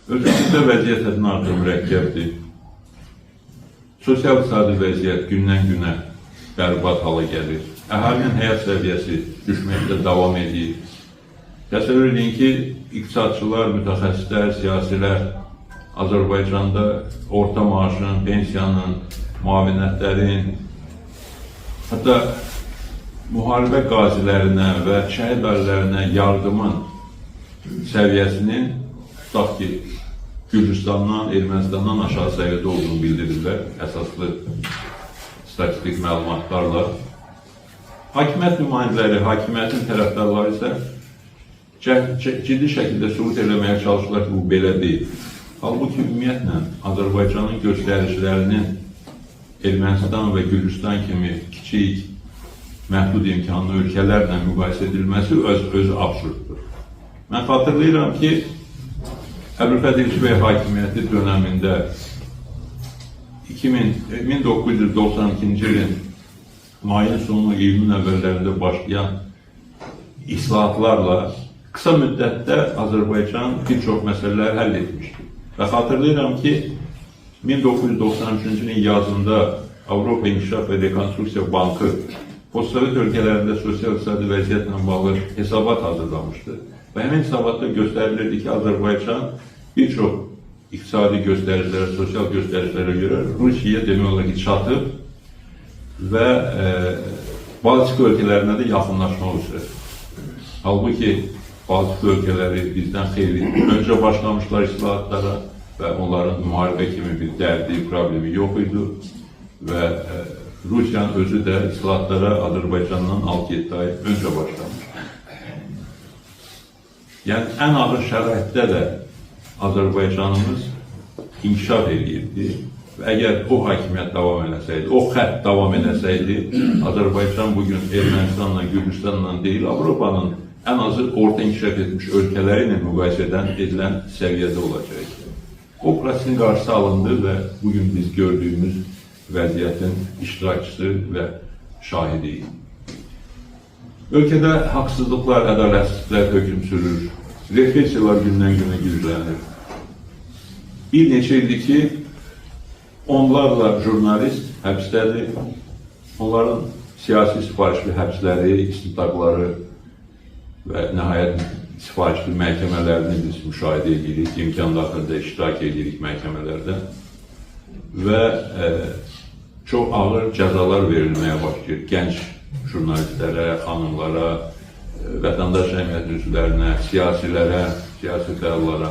Ölkəmizdə vəziyyət həddindən artıq mürəkkəbdir. Sosial-iqtisadi vəziyyət gündən-günə bərbad hala gəlir. Əhalinin həyat səviyyəsi düşməkdə davam edir. Təsəvvür edin ki, iqtisadçılar, mütəxəssislər, siyasilər Azərbaycanda orta maaşın, pensiyanın, müavinətlərin, hətta müharibə qazilərinə və şəhid ailələrinə yardımın səviyyəsinin tutaq ki, Gürcüstandan, Ermənistandan aşağı səviyyədə olduğunu bildirirlər, əsaslı statistik məlumatlarla. Hakimiyyət nümayəndələri, hakimiyyətin tərəfdarları isə ciddi şəkildə sübut eləməyə çalışırlar ki, bu belə deyil. Halbuki ümumiyyətlə Azərbaycanın göstəricilərinin Ermənistan və Gürcüstan kimi kiçik, məhdud imkanlı ölkələrlə müqayisə edilməsi özü absurddur. Mən xatırlayıram ki, Əbülfət İlkin bəy hakimiyyəti dönəmində 1992-ci ilin mayın sonu, iyunun əvvəllərində başlayan islahatlarla qısa müddətdə Azərbaycan bir çox məsələləri həll etmişdir. Və xatırlayıram ki, 1993-cü ilin yazında Avropa İnkişaf və Rekonstruksiya Bankı postsovet ölkələrində sosial-iqtisadi vəziyyətlə bağlı hesabat hazırlamışdı. Və həmin hesabatda göstərilirdi ki, Azərbaycan bir çox iqtisadi göstəricilərə, sosial göstəricilərə görə Rusiyaya demək olar ki, çatıb və Baltik ölkələrinə də yaxınlaşmaq üzrə. Halbuki Baltik ölkələri bizdən xeyli öncə başlamışlar islahatlara və onların müharibə kimi bir dərdi, problemi yox idi və Rusiyanın özü də islahatlara Azərbaycandan 6-7 ay öncə başlamışdı. Yəni, ən ağır şəraitdə də Azərbaycanımız inkişaf edirdi və əgər o hakimiyyət davam eləsəydi, o xətt davam eləsəydi, Azərbaycan bugün Ermənistanla, Gürcüstanla deyil, Avropanın ən azı orta inkişaf etmiş ölkələri ilə müqayisə edilən səviyyədə olacaq. O prosesin qarşısı alındı və bugün biz gördüyümüz vəziyyətin iştirakçısı və şahidiyik. Ölkədə haqsızlıqlar, ədalətsizliklər hökm sürür, repressiyalar gündən-günə güclənir. Bir neçə ildir ki, onlarla jurnalist həbsdədir, onların siyasi sifarişli həbsləri, istintaqları və nəhayət sifarişli məhkəmələrini biz müşahidə edirik, imkan daxilində iştirak edirik məhkəmələrdə və çox ağır cəzalar verilməyə başlayır gənc jurnalistlərə, xanımlara, vətəndaş cəmiyyət üzvlərinə, siyasilərə, siyasi fəallara.